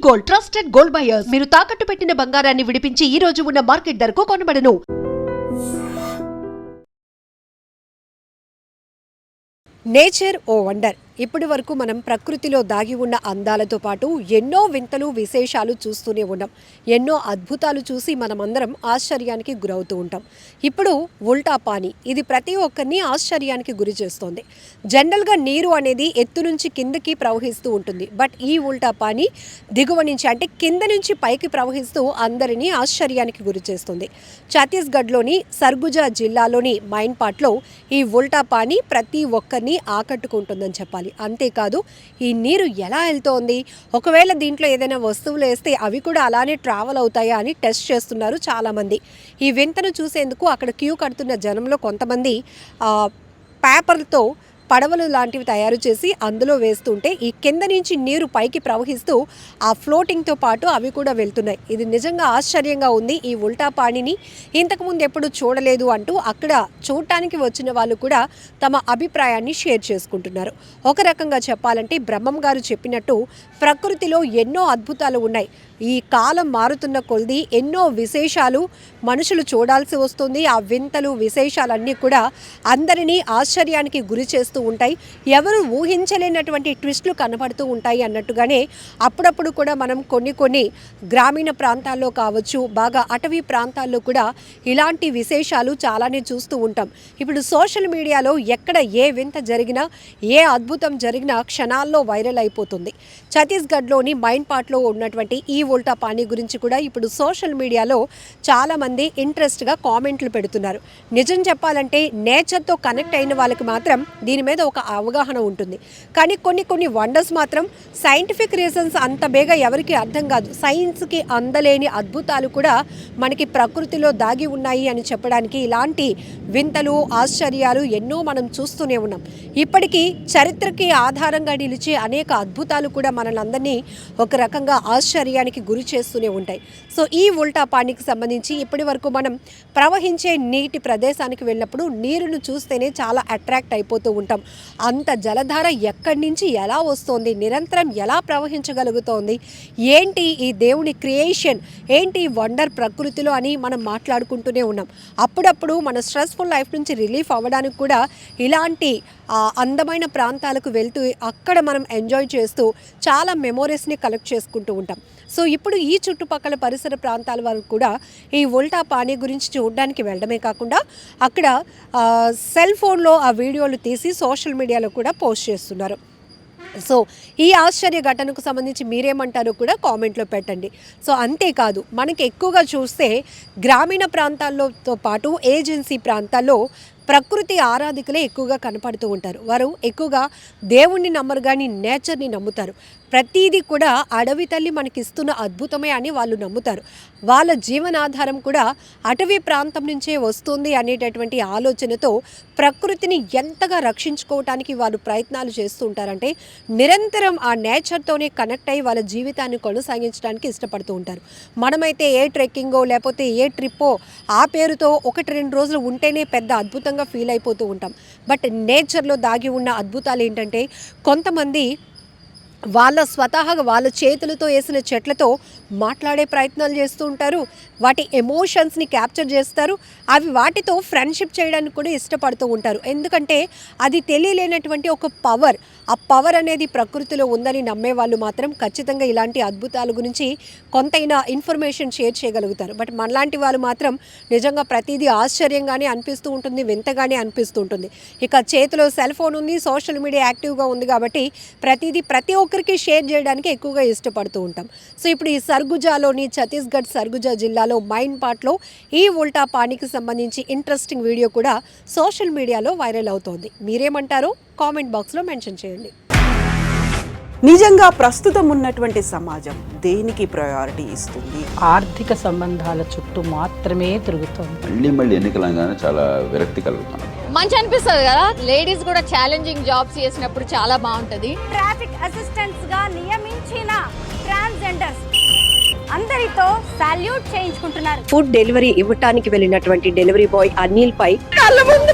Gold, trusted gold buyers. మీరు తాకట్టు పెట్టిన బంగారాన్ని విడిపించి ఈ రోజు ఉన్న మార్కెట్ ధరకు కొనబడను. నేచర్ ఓ వండర్. ఇప్పటి వరకు మనం ప్రకృతిలో దాగి ఉన్న అందాలతో పాటు ఎన్నో వింతలు విశేషాలు చూస్తూనే ఉన్నాం. ఎన్నో అద్భుతాలు చూసి మనమందరం ఆశ్చర్యానికి గురవుతూ ఉంటాం. ఇప్పుడు ఉల్టా పానీ, ఇది ప్రతి ఒక్కరిని ఆశ్చర్యానికి గురి చేస్తోంది. జనరల్గా నీరు అనేది ఎత్తు నుంచి కిందకి ప్రవహిస్తూ ఉంటుంది. బట్ ఈ ఉల్టా పానీ దిగువ నుంచి అంటే కింద నుంచి పైకి ప్రవహిస్తూ అందరినీ ఆశ్చర్యానికి గురి చేస్తుంది. ఛత్తీస్గఢ్లోని సర్గుజా జిల్లాలోని మైన్పాట్లో ఈ ఉల్టా పానీ ప్రతి ఒక్కరిని ఆకట్టుకుంటుందని చెప్పాలి. అంతేకాదు, ఈ నీరు ఎలా వెళ్తోంది, ఒకవేళ దీంట్లో ఏదైనా వస్తువులు వేస్తే అవి కూడా అలానే ట్రావెల్ అవుతాయా అని టెస్ట్ చేస్తున్నారు చాలామంది. ఈ వింతను చూసేందుకు అక్కడ క్యూ కడుతున్న జనంలో కొంతమంది పేపర్లతో పడవలు లాంటివి తయారు చేసి అందులో వేస్తుంటే ఈ కింద నుంచి నీరు పైకి ప్రవహిస్తూ ఆ ఫ్లోటింగ్తో పాటు అవి కూడా వెళ్తున్నాయి. ఇది నిజంగా ఆశ్చర్యంగా ఉంది. ఈ ఉల్టా పానీని ఇంతకుముందు ఎప్పుడు చూడలేదు అంటూ అక్కడ చూడటానికి వచ్చిన వాళ్ళు కూడా తమ అభిప్రాయాన్ని షేర్ చేసుకుంటున్నారు. ఒక రకంగా చెప్పాలంటే బ్రహ్మం గారు చెప్పినట్టు ప్రకృతిలో ఎన్నో అద్భుతాలు ఉన్నాయి. ఈ కాలం మారుతున్న కొద్ది ఎన్నో విశేషాలు మనుషులు చూడాల్సి వస్తుంది. ఆ వింతలు విశేషాలన్నీ కూడా అందరినీ ఆశ్చర్యానికి గురి చేస్తూ ఉంటాయి. ఎవరు ఊహించలేనటువంటి ట్విస్టులు కనబడుతూ ఉంటాయి అన్నట్టుగానే అప్పుడప్పుడు కూడా మనం కొన్ని గ్రామీణ ప్రాంతాల్లో కావచ్చు, బాగా అటవీ ప్రాంతాల్లో కూడా ఇలాంటి విశేషాలు చాలానే చూస్తూ ఉంటాం. ఇప్పుడు సోషల్ మీడియాలో ఎక్కడ ఏ వింత జరిగినా, ఏ అద్భుతం జరిగినా క్షణాల్లో వైరల్ అయిపోతుంది. ఛత్తీస్గఢ్లోని మైన్పాట్లో ఉన్నటువంటి ఈ ఉల్టా పానీ గురించి కూడా ఇప్పుడు సోషల్ మీడియాలో చాలామంది ఇంట్రెస్ట్గా కామెంట్లు పెడుతున్నారు. నిజం చెప్పాలంటే నేచర్తో కనెక్ట్ అయిన వాళ్ళకి మాత్రం దీని మీద ఒక అవగాహన ఉంటుంది. కానీ కొన్ని వండర్స్ మాత్రం సైంటిఫిక్ రీజన్స్ అంత బేగా ఎవరికి అర్థం కాదు. సైన్స్కి అందలేని అద్భుతాలు కూడా మనకి ప్రకృతిలో దాగి ఉన్నాయి అని చెప్పడానికి ఇలాంటి వింతలు ఆశ్చర్యాలు ఎన్నో మనం చూస్తూనే ఉన్నాం. ఇప్పటికీ చరిత్రకి ఆధారంగా నిలిచే అనేక అద్భుతాలు కూడా మనలందరినీ ఒక రకంగా ఆశ్చర్యానికి గురి చేస్తూనే ఉంటాయి. సో ఈ ఉల్టా పానీకి సంబంధించి ఇప్పటి వరకు మనం ప్రవహించే నీటి ప్రదేశానికి వెళ్ళినప్పుడు నీరును చూస్తేనే చాలా అట్రాక్ట్ అయిపోతూ ఉంటాం. అంత జలధార ఎక్కడి నుంచి ఎలా వస్తోంది, నిరంతరం ఎలా ప్రవహించగలుగుతోంది, ఏంటి ఈ దేవుని క్రియేషన్, ఏంటి వండర్ ప్రకృతిలో అని మనం మాట్లాడుకుంటూనే ఉన్నాం. అప్పుడప్పుడు మన స్ట్రెస్ఫుల్ లైఫ్ నుంచి రిలీఫ్ అవ్వడానికి కూడా ఇలాంటి అందమైన ప్రాంతాలకు వెళ్తూ అక్కడ మనం ఎంజాయ్ చేస్తూ చాలా మెమోరీస్ని కలెక్ట్ చేసుకుంటూ ఉంటాం. సో ఇప్పుడు ఈ చుట్టుపక్కల పరిసర ప్రాంతాల వరకు కూడా ఈ ఉల్టా పానీ గురించి చూడడానికి వెళ్ళడమే కాకుండా అక్కడ సెల్ ఫోన్లో ఆ వీడియోలు తీసి సోషల్ మీడియాలో కూడా పోస్ట్ చేస్తున్నారు. సో ఈ ఆశ్చర్య ఘటనకు సంబంధించి మీరేమంటారో కూడా కామెంట్లో పెట్టండి. సో అంతేకాదు, మనకి ఎక్కువగా చూస్తే గ్రామీణ ప్రాంతాల్లోతో పాటు ఏజెన్సీ ప్రాంతాల్లో ప్రకృతి ఆరాధికులే ఎక్కువగా కనపడుతూ ఉంటారు. వారు ఎక్కువగా దేవుణ్ణి నమ్మరు కానీ నేచర్ని నమ్ముతారు. ప్రతీది కూడా అడవి తల్లి మనకిస్తున్న అద్భుతమే అని వాళ్ళు నమ్ముతారు. వాళ్ళ జీవనాధారం కూడా అటవీ ప్రాంతం నుంచే వస్తుంది అనేటటువంటి ఆలోచనతో ప్రకృతిని ఎంతగా రక్షించుకోవటానికి వాళ్ళు ప్రయత్నాలు చేస్తూ ఉంటారంటే నిరంతరం ఆ నేచర్తోనే కనెక్ట్ అయ్యి వాళ్ళ జీవితాన్ని కొనసాగించడానికి ఇష్టపడుతూ ఉంటారు. మనమైతే ఏ ట్రెక్కింగో లేకపోతే ఏ ట్రిప్పో ఆ పేరుతో 1-2 రోజులు ఉంటేనే పెద్ద అద్భుతంగా ఫీల్ అయిపోతూ ఉంటాం. బట్ నేచర్లో దాగి ఉన్న అద్భుతాలు ఏంటంటే కొంతమంది వాళ్ళ స్వతహాగా వాళ్ళ చేతులతో వేసిన చెట్లతో మాట్లాడే ప్రయత్నాలు చేస్తూ ఉంటారు. వాటి ఎమోషన్స్ని క్యాప్చర్ చేస్తారు. అవి వాటితో ఫ్రెండ్షిప్ చేయడానికి కూడా ఇష్టపడుతూ ఉంటారు. ఎందుకంటే అది తెలియలేనటువంటి ఒక పవర్, ఆ పవర్ అనేది ప్రకృతిలో ఉందని నమ్మే వాళ్ళు మాత్రం ఖచ్చితంగా ఇలాంటి అద్భుతాల గురించి కొంతైనా ఇన్ఫర్మేషన్ షేర్ చేయగలుగుతారు. బట్ మనలాంటి వాళ్ళు మాత్రం నిజంగా ప్రతిదీ ఆశ్చర్యంగానే అనిపిస్తూ ఉంటుంది, వింతగానే అనిపిస్తూ ఉంటుంది. ఇక చేతిలో సెల్ ఫోన్ ఉంది, సోషల్ మీడియా యాక్టివ్గా ఉంది కాబట్టి ప్రతి ఒక్కరికి షేర్ చేయడానికి ఎక్కువగా ఇష్టపడుతూ ఉంటాం. సో ఇప్పుడు ఈ సర్గుజాలోని ఛత్తీస్గఢ్ సర్గుజా జిల్లాలో మైన్పాట్లో ఈ ఉల్టా పానీకి సంబంధించి ఇంట్రెస్టింగ్ వీడియో కూడా సోషల్ మీడియాలో వైరల్ అవుతోంది. మీరేమంటారో కామెంట్ బాక్స్లో మెన్షన్ చేయండి. నిజంగా ప్రస్తుతం ఉన్నటువంటి సమాజం దేనికి ప్రయారిటీ ఇస్తుంది? ఆర్థిక సంబంధాల చుట్టూ మాత్రమే తిరుగుతుంది. మళ్ళీ ఎన్నికలంగానే చాలా విరక్తి కలుగుతాం. మంచి అనిపిస్తుంది కదా, లేడీస్ కూడా ఛాలెంజింగ్ జాబ్స్ చేసినప్పుడు చాలా బాగుంటది. ట్రాఫిక్ అసిస్టెంట్స్ గా నియమించిన ట్రాన్స్జెండర్స్ అందరితో సాల్యూట్ చేయించుకుంటున్నారు. ఫుడ్ డెలివరీ ఇవ్వటానికి వెళ్ళినటువంటి డెలివరీ బాయ్ అనిల్ పై కళ్ళ ముందు